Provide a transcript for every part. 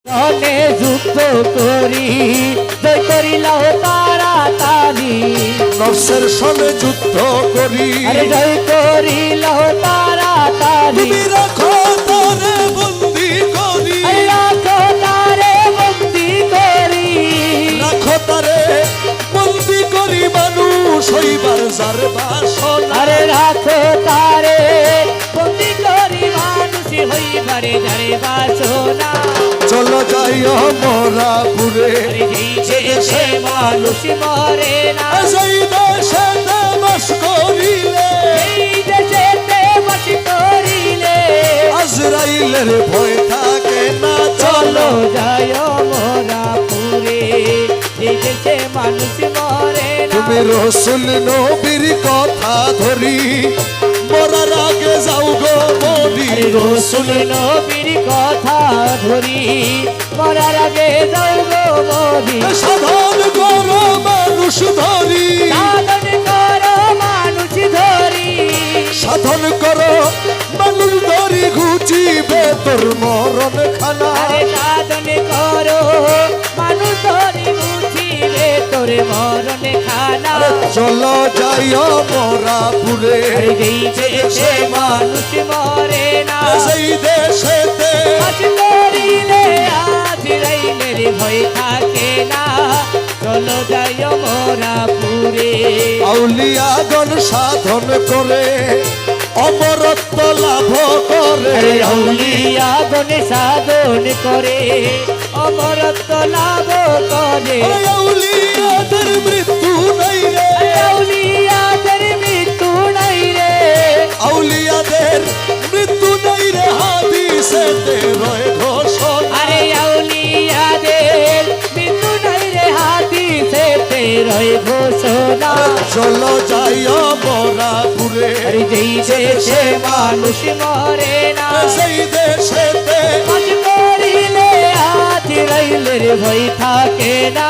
ধনে যুক্ত করি জয় করিলাও তাড়াতাড়ি নফসের সনে যুদ্ধ করি আরে জয় করিলাও তাড়াতাড়ি তুমি রাখো তারে বন্দি করি রাখো তারে বন্দি করি রাখো তারে বন্দি করি মানুষ হইবার যার বাসনা আরে রাখো তারে বন্দি করি মানুষ হইবারে যারে বাসনা চলো যাইও মোরা পুরে দেশে মানুষ মরে না সেই দেশেতে বাস করিলে এই দেশেতে বাস করিলে আজরাইলের ভয় থাকে না চলো যায় মোরা পুরে এই দেশে মানুষ মরে না তুমি রসুল নবীর কথা ধরি মরার আগে যাও গো মরি রসুল নবীর কথা ধরি মরার আগে যাও গো মরি সাধন করো মানুষ ধরি সাধন করো মানুষ ধরি সাধন করো মানুষ ধরি ঘুচিবে তোর মরণ খানা আরে সাধন করো মানুষ ধরি বুঝিলে তোর মরণ খানা চলো যাইও মোরা পুরে এই দেশে মানুষ মরে না সেই দেশেতে আজ করিলে আজ রাইলে রে ভয় থাকে না চলো যাই মোরা পুরে আউলিয়াগণ সাধন করে অমরত্ব লাভ করে আউলিয়া গনে সাধন করে অমরত্ব লাভ করে আউলিয়াদের মৃত্যু নাই রে আউলিয়াদের মৃত্যু নাই রে আউলিয়াদের মৃত্যু নাই রে হাদিসেতে রয় ঘোষণা আরে আউলিয়াদের মৃত্যু নাই রে হাদিসেতে রয় ঘোষণা চলো যাইও মোরা পুরে যেই দেশে মানুষ মরে না সেই দেশেতে আজ করিলে আজ রাইলে রে ভয় থাকে না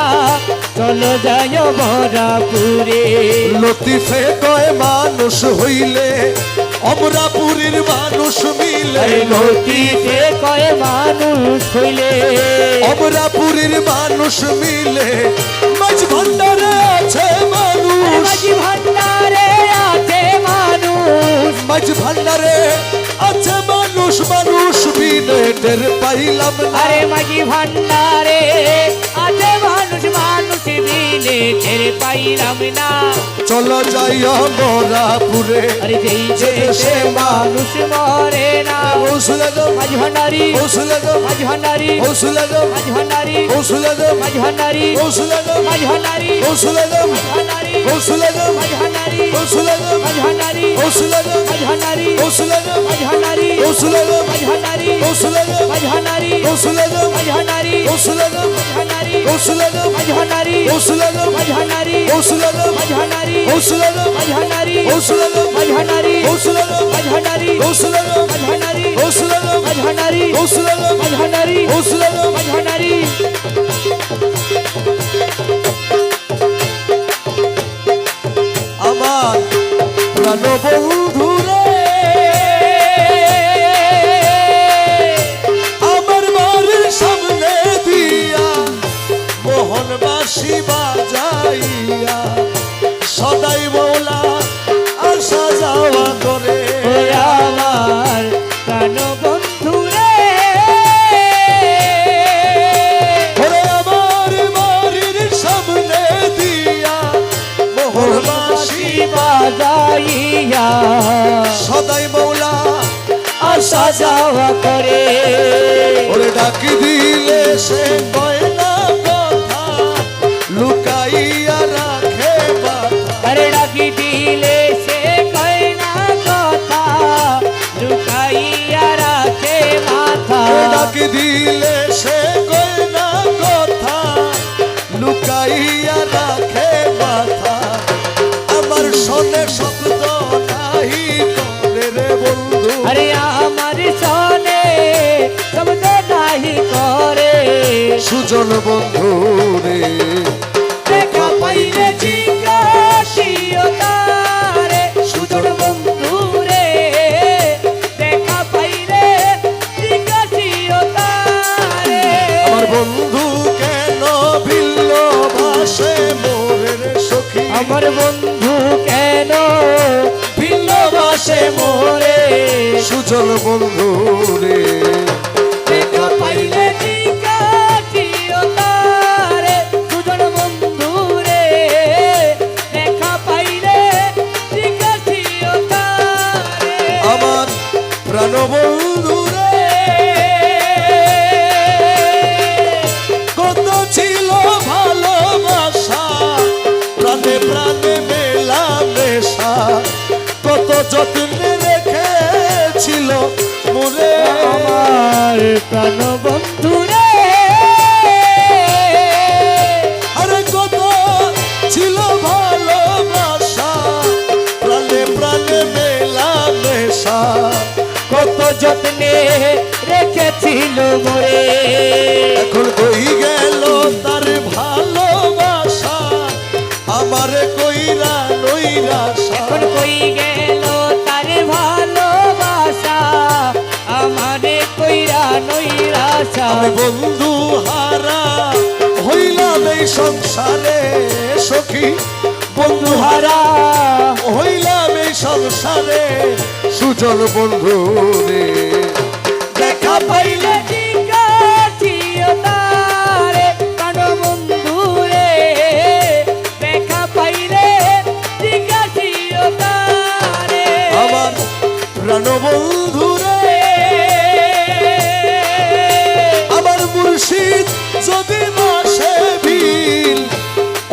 চলো যায় মোরা পুরে লতিফে কয় মানুষ হইলে অমরাপুরীর মানুষ মিলে লতিফে কয় মানুষ হইলে অমরাপুরীর মানুষ মিলে মাঝ ভান্ডারে আছে মানুষ মাঝি ভান্ডারে আছে মানুষ মাঝ ভান্ডারে আছে মানুষ মানুষ বিনে টের পাইলাম না আরে মাঝি ভান্ডারে আছে মানুষ মানুষ বিনে টের পাইলাম না চলো যাইও মোরা পুরে আরে যেই দেশে মানুষ মরে না হৌসুলাগম মাঝি ভান্ডারি হৌসুলাগম মাঝি ভান্ডারি হৌসুলাগম মাঝি ভান্ডারি হৌসুলাগম মাঝি ভান্ডারি হৌসুলাগম মাঝি ভান্ডারি হৌসুলাগম ভান্ডারি হৌসুলাগম মাঝি ভান্ডারি হৌসুলাগম মাঝি ভান্ডারি হৌসুলাগম মাঝি ভান্ডারি হৌসুলাগম মাঝি ভান্ডারি হৌসুলাগম মাঝি ভান্ডারি হৌসুলাগম মাঝি ভান্ডারি হৌসুলাগম মাঝি ভান্ডারি হৌসুলাগম মাঝি ভান্ডারি হৌসুলাগম মাঝি ভান্ডারি হৌসুলাগম মাঝি ভান্ডারি হৌসুলাগম মাঝি ভান্ডারি হৌসুলাগম মাঝি ভান্ডারি হৌসুলাগম মাঝি ভান্ডারি হৌসুলাগম মাঝি ভান্ডারি হৌসুলাগম মাঝি ভান্ডারি হৌসুলাগম মাঝি ভান্ডারি হৌসুলাগম মাঝি ভান্ডারি হৌসুলাগম মাঝি ভান্ডারি আমার প্রাণ বন্ধু রে আমার বাড়ির সামনে দিয়া মোহনবাসী বাজাইয়া সদাই মৌলা আসা যাওয়া করে আমার প্রাণ বন্ধু রে ওরে আমার বাড়ির সামনে দিয়া মোহনবাসী বাজাইয়া সদাই মৌলা আসা যাওয়া করে ওরে ডাকি দিলে সে কয় না কথা লুকাইয়া রাখে মাথা আরে ডাকি দিলে সে কয় না কথা লুকাইয়া রাখে মাথা ডাকি দিলে সে কয় না কথা লুকাইয়া রাখে মাথা আমার শোনে শব্দ নাহি করে রে বন্ধু আরে আমার সনে শব্দ নাহি করে সুজন বন্ধু রে দেখা পাইলে জিজ্ঞাসিও তারে সুজন বন্ধু রে দেখা পাইলে জিজ্ঞাসিও তারে বন্ধু কেন ভিন্ন ভাসে মোরে রে সখী আমার বন্ধু কেন ভিন্ন বাসে মোরে সুজন বন্ধু রে দেখা পাইলে জিজ্ঞাসিও তারে সুজন বন্ধু রে দেখা পাইলে জিজ্ঞাসিও তারে আমার প্রাণ বন্ধু রে কত ছিল ভালোবাসা প্রাণে প্রাণে মেলা মেশা কত যত্নে রেখেছিল মোরে আমার প্রাণ বন্ধু রে আরে কত ছিল ভালোবাসা প্রাণে প্রাণে মেলা মেশা কত যত্নে রেখেছিল মোরে এখন কই গেল তার ভালোবাসা আমারে কইরা নইরাশা এখন কই গেল তার ভালোবাসা আমারে কইরা নইরাশা আমি বন্ধু হারা হইলাম এই সংসারে সখী বন্ধু হারা হইলাম এই সংসারে সুজন বন্ধু রে দেখা পাইলে জিজ্ঞাসিও তারে প্রাণ বন্ধু রে দেখা পাইলে জিজ্ঞাসিও তারে আমার প্রাণ বন্ধু রে আমার মুর্শিদ যদি মাসে বিল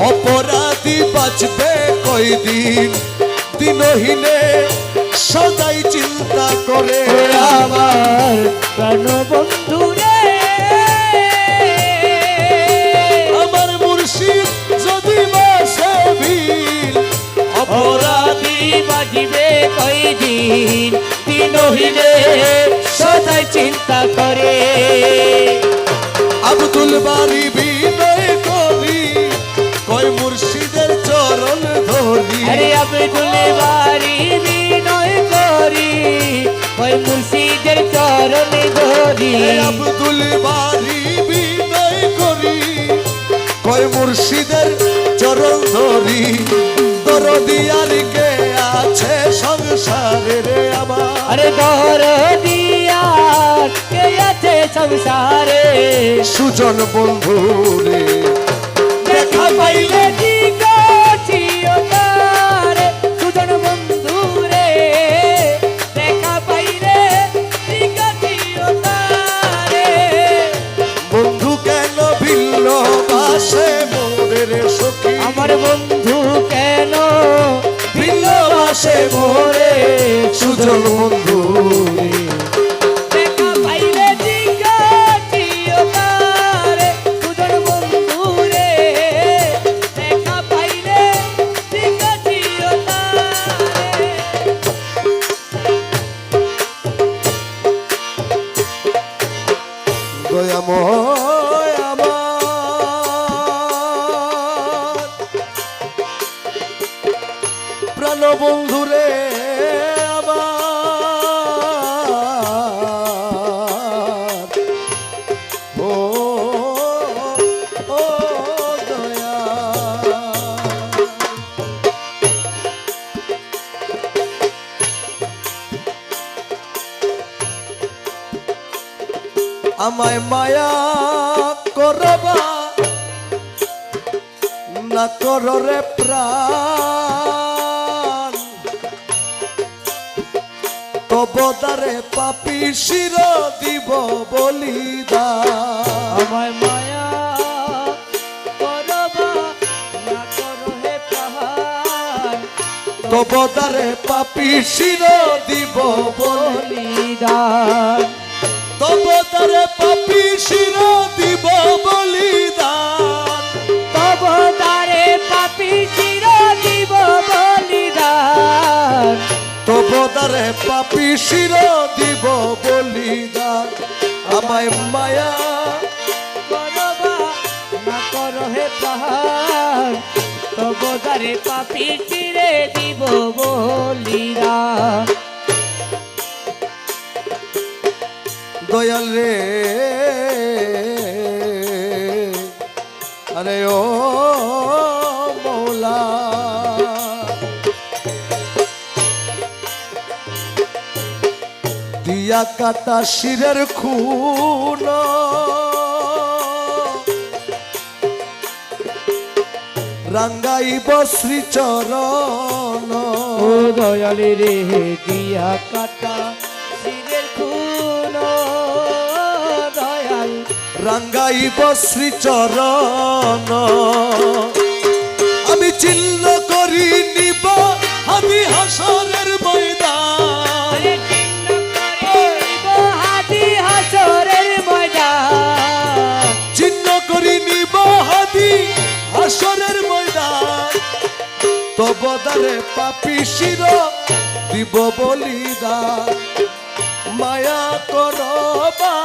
অপরাধী বাঁচবে কয়দিন দিনহীনে সদাই চিন্তা করে আমার প্রাণ বন্ধু রে আমার মুর্শিদ যদি মাসে বিল অপরাধী বাজিবে কয়দিন দিনহীনে সদাই চিন্তা করে আব্দুল বারি বিনয় করি কয় মুর্শিদের চরণ ধরি আরে আব্দুল বারি বিনয় করি ওই মুর্শিদের চরণে ধরি আব্দুল বারি বিনয় করি কয় মুর্শিদের চরণ ধরি দরদিয়ার কে আছে সংসারে রে আমার আরে দর দিয়া কে আছে সংসারে সুজন বন্ধু রে দেখা পাইলে জিজ্ঞাসিও তারে সুজন বন্ধু রে দেখা পাইলে জিজ্ঞাসিও তারে বন্ধু কেন ভিন্ন বাসে মোরে রে সখী আমার বন্ধু কেন ভিন্ন বাসে মোরে সুজন বন্ধু রে দেখা পাইলে জিজ্ঞাসিও তারে সুজন বন্ধু রে দেখা পাইলে জিজ্ঞাসিও তারে দয়াময় আমার প্রাণ বন্ধু রে আমার ও ও দয়া আমায় মায়া করবা না করো রে প্রাণ তবদারে পাপি শির দিব বলিদান আমায় মায়া করবা না করো হে প্রাণ তবদারে পাপি শির দিব বলিদান তবদারে পাপি শির দিব বলিদান তব তারে পাপি চির দিব বলিদান তবদারে পাপি শির দিব বলিদান আমায় মায়া করবা না করো হে প্রাণ তব তারে পাপি চিরে দিব বলিদান দয়াল রে আরে ও মৌলা দিয়া কাটা শিরের খুন রাঙ্গাইব শ্রীচরণ ও দয়ালি রে দিয়া কাটা শিরের খুন দয়াল রাঙ্গাইব শ্রীচরণ আমি চিহ্ন করি নিব হাদি হাসরের ময়দান আরে চিহ্ন করে নিব হাদি হাসরের ময়দান চিহ্ন করি নিব হাদি হাসরের ময়দান তবদারে পাপি শির দিব বলিদান মায়া করবা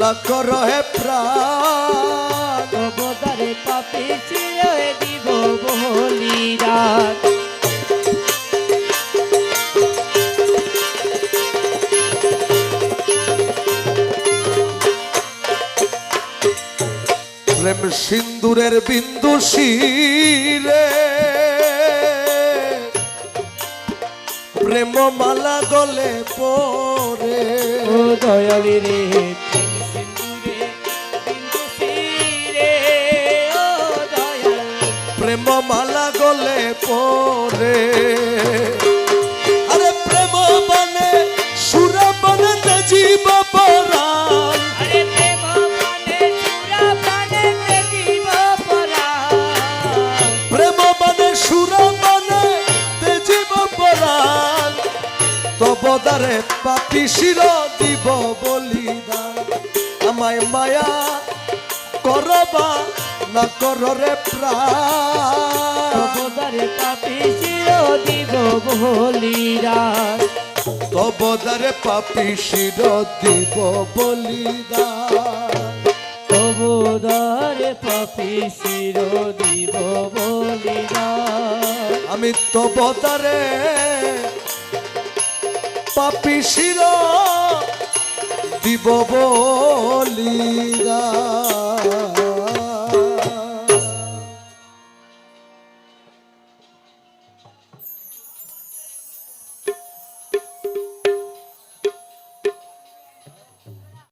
না কর হে প্রাণ অবতারে পাপি চিরে দিব বলিদান প্রেম সিন্দুরের বিন্দু শিরে প্রেম মালা গলে পরে ও দয়ালি রে প্রেম সিন্দুরে বিন্দু শিরে ও দয়াল প্রেম মালা গলে পরে আরে প্রেম বনে সুর বনে জীব পরাণ আরে প্রেম বনে সুরা প্রাণে দেখিব পরাণ প্রেম বনে সুর বনে জীব পরাণ তবদারে পাপি শির দিব বলিদান আমায় মায়া করবা না কররে প্রাণ অবতারে পাপি চিরে দিব বলিদান তবদারে পাপি শির দিব বলিদান অবতারে পাপি চিরে দিব বলিদান আমি তবদারে পাপি শির দিব বলিদান